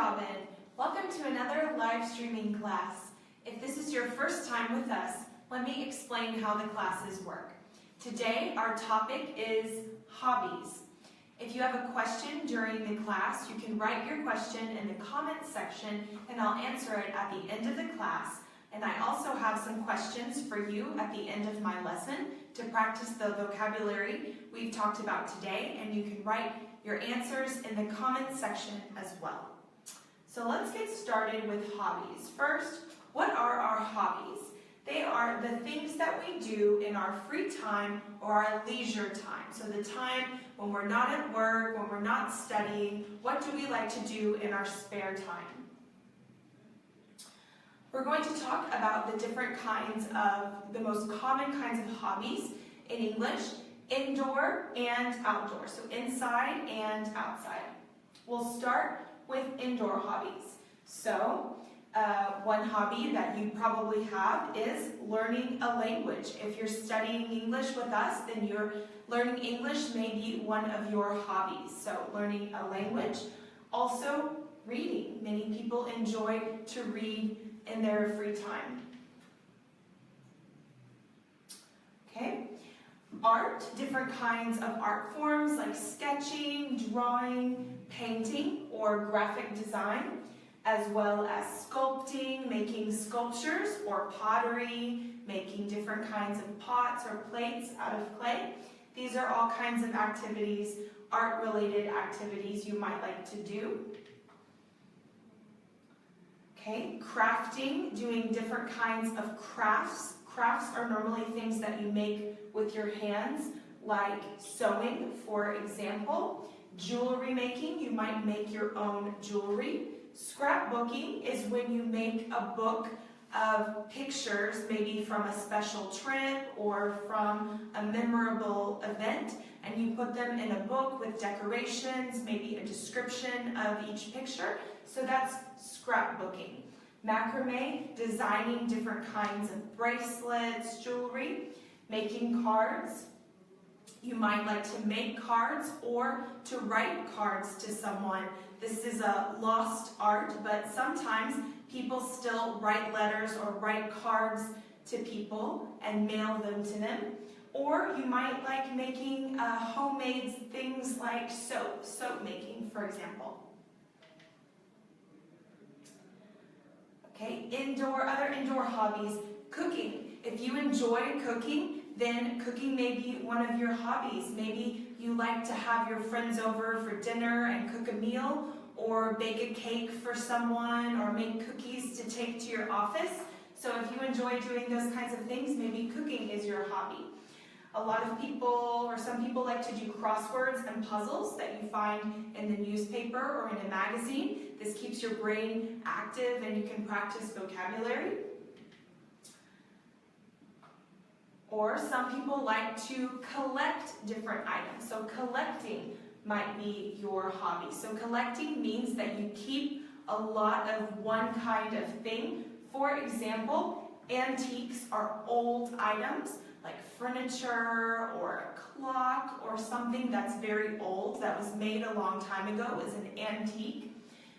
Robin. Welcome to another live streaming class. If this is your first time with us, let me explain how the classes work. Today, our topic is hobbies. If you have a question during the class, you can write your question in the comments section and I'll answer it at the end of the class. And I also have some questions for you at the end of my lesson to practice the vocabulary we've talked about today, and you can write your answers in the comments section as well. So let's get started with hobbies. First, what are our hobbies? They are the things that we do in our free time or our leisure time. So the time when we're not at work, when we're not studying, what do we like to do in our spare time? We're going to talk about the different kinds of, the most common kinds of hobbies in English, indoor and outdoor, so inside and outside. We'll start with indoor hobbies. So, one hobby that you probably have is learning a language. If you're studying English with us, then learning English may be one of your hobbies. So, learning a language. Also, reading. Many people enjoy to read in their free time. Okay. Art, different kinds of art forms like sketching, drawing, painting, or graphic design, as well as sculpting, making sculptures or pottery, making different kinds of pots or plates out of clay. These are all kinds of activities, art-related activities you might like to do. Okay, crafting, doing different kinds of crafts. Crafts are normally things that you make with your hands, like sewing, for example. Jewelry making, you might make your own jewelry. Scrapbooking is when you make a book of pictures, maybe from a special trip or from a memorable event, and you put them in a book with decorations, maybe a description of each picture. So that's scrapbooking. Macrame, designing different kinds of bracelets, jewelry. Making cards. You might like to make cards or to write cards to someone. This is a lost art, but sometimes people still write letters or write cards to people and mail them to them. Or you might like making homemade things like soap making, for example. Okay, other indoor hobbies, cooking. If you enjoy cooking, then cooking may be one of your hobbies. Maybe you like to have your friends over for dinner and cook a meal, or bake a cake for someone, or make cookies to take to your office. So if you enjoy doing those kinds of things, maybe cooking is your hobby. A lot of people, or some people, like to do crosswords and puzzles that you find in the newspaper or in a magazine. This keeps your brain active and you can practice vocabulary. Or some people like to collect different items. So collecting might be your hobby. So collecting means that you keep a lot of one kind of thing. For example, antiques are old items like furniture or a clock or something that's very old that was made a long time ago is an antique.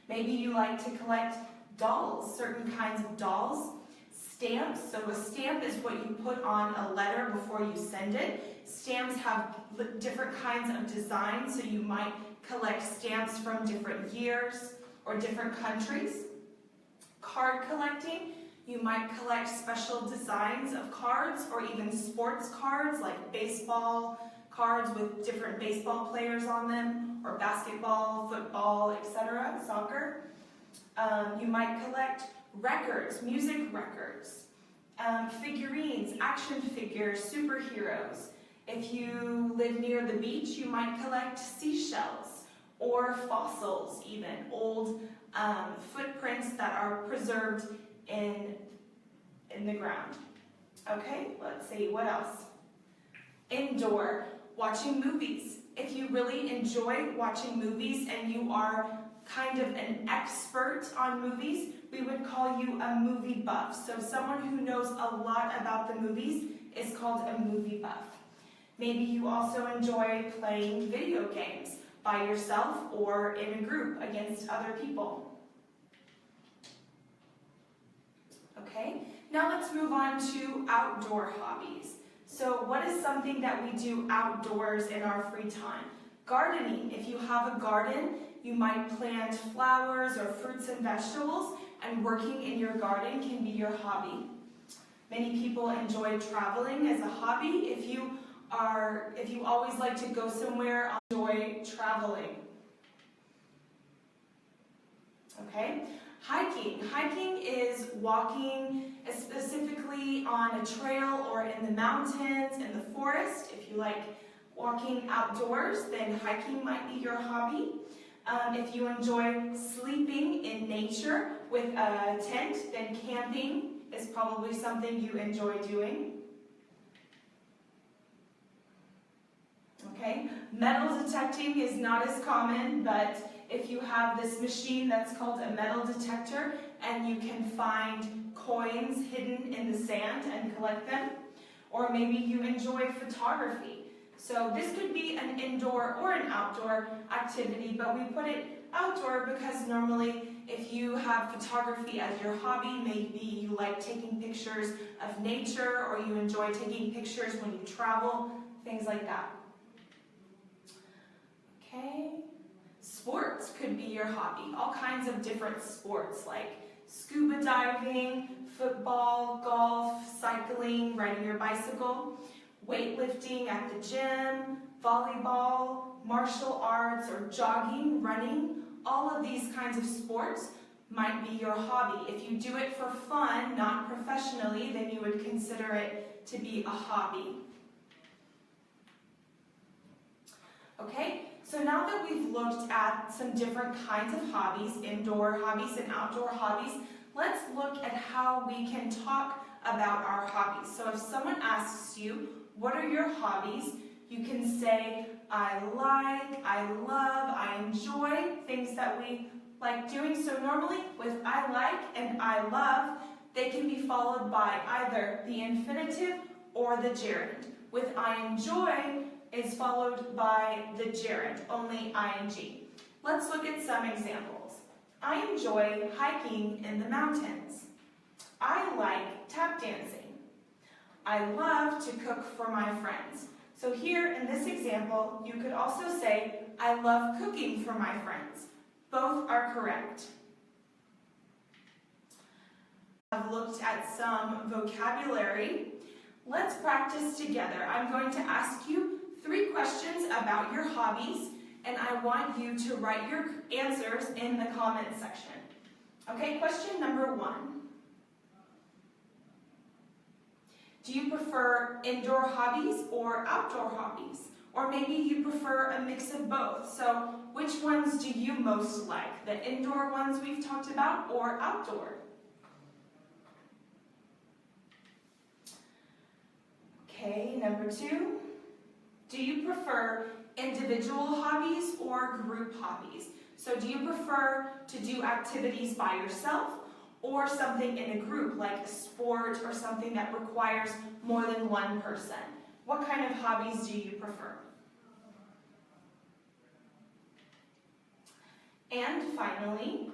Maybe you like to collect dolls, certain kinds of dolls. Stamps, so a stamp is what you put on a letter before you send it. Stamps have different kinds of designs, so you might collect stamps from different years or different countries. Card collecting, you might collect special designs of cards or even sports cards like baseball cards with different baseball players on them, or basketball, football, etc., soccer. You might collect records, music records, figurines, action figures, superheroes. If you live near the beach, you might collect seashells or fossils even, old footprints that are preserved in the ground. Okay, let's see, what else? Indoor, watching movies. If you really enjoy watching movies and you are kind of an expert on movies, we would call you a movie buff. So someone who knows a lot about the movies is called a movie buff. Maybe you also enjoy playing video games by yourself or in a group against other people. Okay, now let's move on to outdoor hobbies. So what is something that we do outdoors in our free time? Gardening. If you have a garden, you might plant flowers or fruits and vegetables, and working in your garden can be your hobby. Many people enjoy traveling as a hobby. If you always like to go somewhere, enjoy traveling. Okay? Hiking. Hiking is walking specifically on a trail or in the mountains, in the forest. If you like walking outdoors, then hiking might be your hobby. If you enjoy sleeping in nature with a tent, then camping is probably something you enjoy doing. Okay, metal detecting is not as common, but if you have this machine that's called a metal detector and you can find coins hidden in the sand and collect them, or maybe you enjoy photography. So this could be an indoor or an outdoor activity, but we put it outdoor because normally if you have photography as your hobby, maybe you like taking pictures of nature or you enjoy taking pictures when you travel, things like that. Okay, sports could be your hobby. All kinds of different sports like scuba diving, football, golf, cycling, riding your bicycle, weightlifting at the gym, volleyball, martial arts, or jogging, running. All of these kinds of sports might be your hobby. If you do it for fun, not professionally, then you would consider it to be a hobby. Okay, so now that we've looked at some different kinds of hobbies, indoor hobbies and outdoor hobbies, let's look at how we can talk about our hobbies. So if someone asks you, what are your hobbies? You can say, I like, I love, I enjoy, things that we like doing. So normally with I like and I love, they can be followed by either the infinitive or the gerund. With I enjoy is followed by the gerund, only ing. Let's look at some examples. I enjoy hiking in the mountains. I like tap dancing. I love to cook for my friends. So here in this example, you could also say, I love cooking for my friends. Both are correct. I've looked at some vocabulary. Let's practice together. I'm going to ask you 3 questions about your hobbies, and I want you to write your answers in the comment section. Okay, question number 1. Do you prefer indoor hobbies or outdoor hobbies? Or maybe you prefer a mix of both. So which ones do you most like? The indoor ones we've talked about or outdoor? Okay, number 2. Do you prefer individual hobbies or group hobbies? So do you prefer to do activities by yourself or something in a group, like a sport or something that requires more than one person? What kind of hobbies do you prefer? And finally,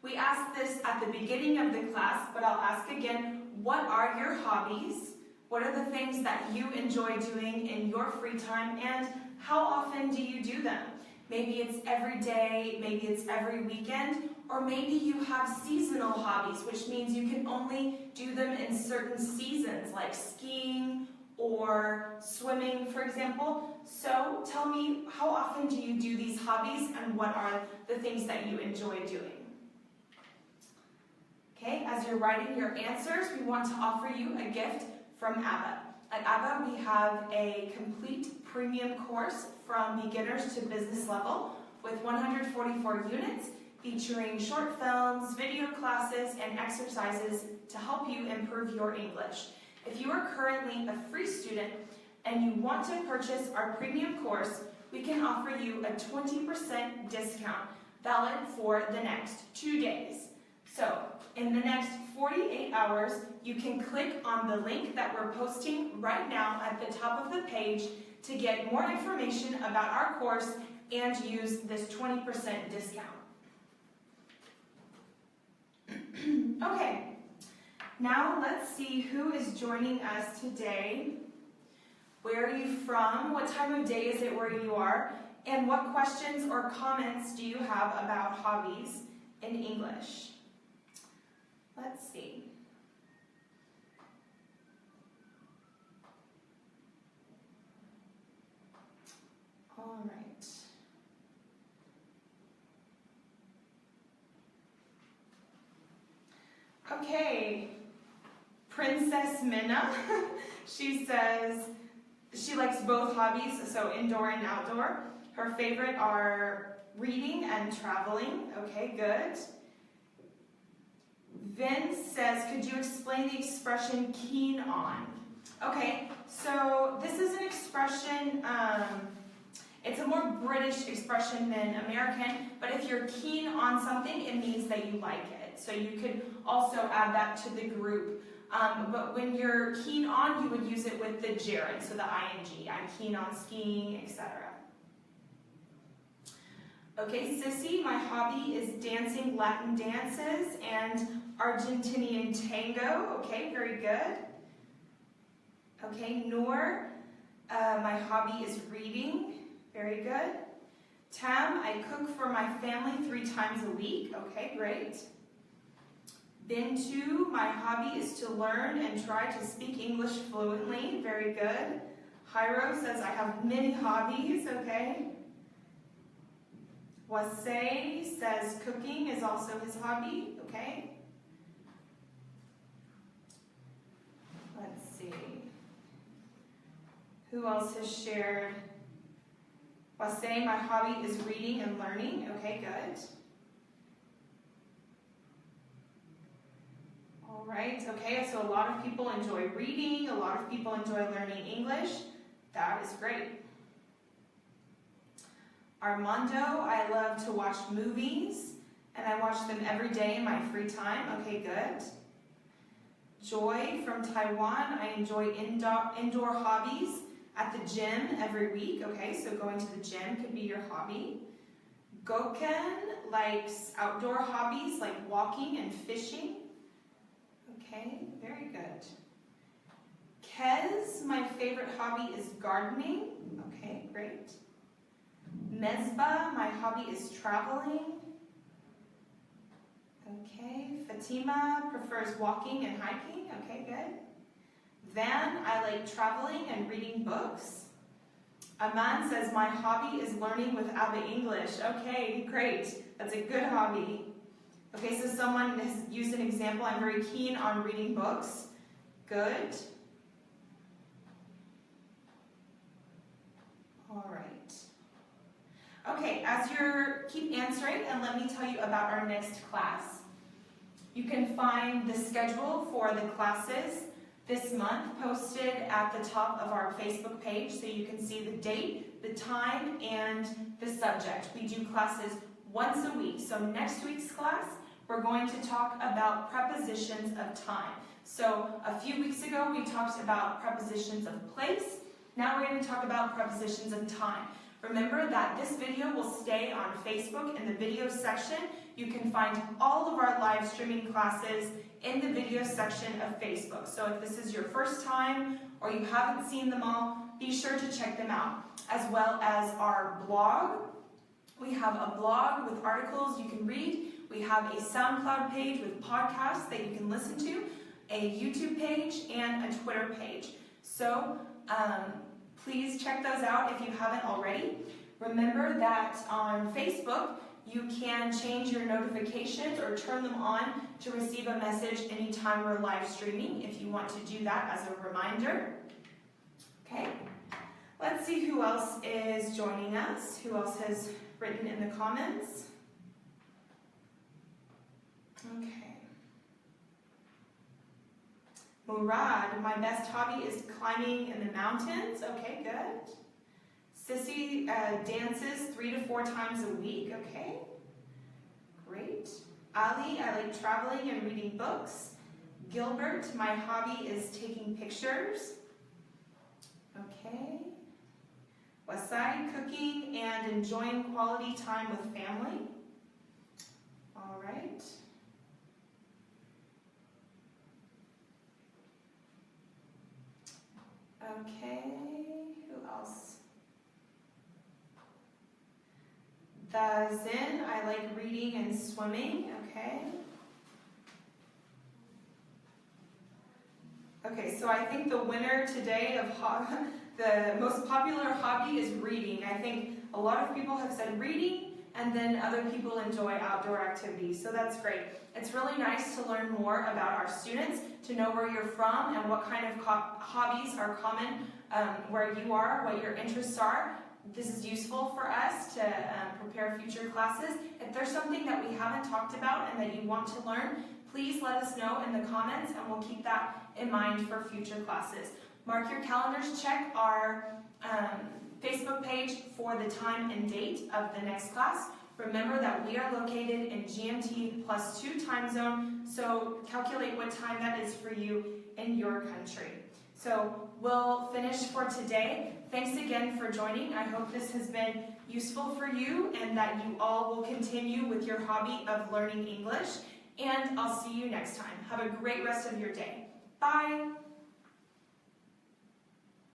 we asked this at the beginning of the class, but I'll ask again, what are your hobbies? What are the things that you enjoy doing in your free time, and how often do you do them? Maybe it's every day, maybe it's every weekend, or maybe you have seasonal hobbies, which means you can only do them in certain seasons, like skiing or swimming, for example. So tell me, how often do you do these hobbies, and what are the things that you enjoy doing? Okay, as you're writing your answers, we want to offer you a gift from ABBA. At ABBA, we have a complete premium course from beginners to business level with 144 units featuring short films, video classes, and exercises to help you improve your English. If you are currently a free student and you want to purchase our premium course, we can offer you a 20% discount valid for the next 2 days. So, in the next 48 hours, you can click on the link that we're posting right now at the top of the page to get more information about our course and use this 20% discount. Okay, Now let's see who is joining us today. Where are you from? What time of day is it where you are? And what questions or comments do you have about hobbies in English? Let's see. All right. Okay, Princess Minna, she says she likes both hobbies, so indoor and outdoor. Her favorite are reading and traveling. Okay, good. Vince says, could you explain the expression keen on? Okay, so this is an expression, it's a more British expression than American, but if you're keen on something, it means that you like it. So you could also add that to the group. But when you're keen on, you would use it with the gerund, so the ing. I'm keen on skiing, etc. Okay, Sissy, my hobby is dancing Latin dances and Argentinian tango. Okay, very good. Okay, Noor, my hobby is reading. Very good. Tam, I cook for my family 3 times a week. Okay, great. Bintu, my hobby is to learn and try to speak English fluently. Very good. Jairo says, I have many hobbies. Okay. Wasei says cooking is also his hobby. Okay. Let's see. Who else has shared? Wasei, my hobby is reading and learning. Okay, good. All right, okay, so a lot of people enjoy reading, a lot of people enjoy learning English. That is great. Armando, I love to watch movies, and I watch them every day in my free time. Okay, good. Joy from Taiwan, I enjoy indoor hobbies at the gym every week. Okay, so going to the gym could be your hobby. Goken likes outdoor hobbies like walking and fishing. Okay, very good. Kez, my favorite hobby is gardening. Okay, great. Mesba, my hobby is traveling. Okay, Fatima prefers walking and hiking. Okay, good. Van, I like traveling and reading books. Aman says, my hobby is learning with Abba English. Okay, great. That's a good hobby. Okay, so someone has used an example. I'm very keen on reading books. Good. All right. Okay, as you're keep answering, and let me tell you about our next class. You can find the schedule for the classes this month posted at the top of our Facebook page, so you can see the date, the time, and the subject. We do classes once a week. So next week's class, we're going to talk about prepositions of time. So a few weeks ago, we talked about prepositions of place. Now we're going to talk about prepositions of time. Remember that this video will stay on Facebook in the video section. You can find all of our live streaming classes in the video section of Facebook. So if this is your first time or you haven't seen them all, be sure to check them out. As well as our blog. We have a blog with articles you can read. We have a SoundCloud page with podcasts that you can listen to, a YouTube page, and a Twitter page. So please check those out if you haven't already. Remember that on Facebook, you can change your notifications or turn them on to receive a message anytime we're live streaming, if you want to do that as a reminder. Okay, let's see who else is joining us, who else has written in the comments. Okay. Murad, my best hobby is climbing in the mountains. Okay, good. Sissy dances 3 to 4 times a week. Okay, great. Ali, I like traveling and reading books. Gilbert, my hobby is taking pictures. Okay. Wasai, cooking and enjoying quality time with family. All right. Okay, who else? The Zin, I like reading and swimming. Okay. Okay, so I think the winner today of the most popular hobby is reading. I think a lot of people have said reading, and then other people enjoy outdoor activities, so that's great. It's really nice to learn more about our students, to know where you're from and what kind of hobbies are common where you are, what your interests are. This is useful for us to prepare future classes. If there's something that we haven't talked about and that you want to learn, please let us know in the comments and we'll keep that in mind for future classes. Mark your calendars, check our Facebook page for the time and date of the next class. Remember that we are located in GMT +2 time zone, so calculate what time that is for you in your country. So we'll finish for today. Thanks again for joining. I hope this has been useful for you and that you all will continue with your hobby of learning English. And I'll see you next time. Have a great rest of your day. Bye!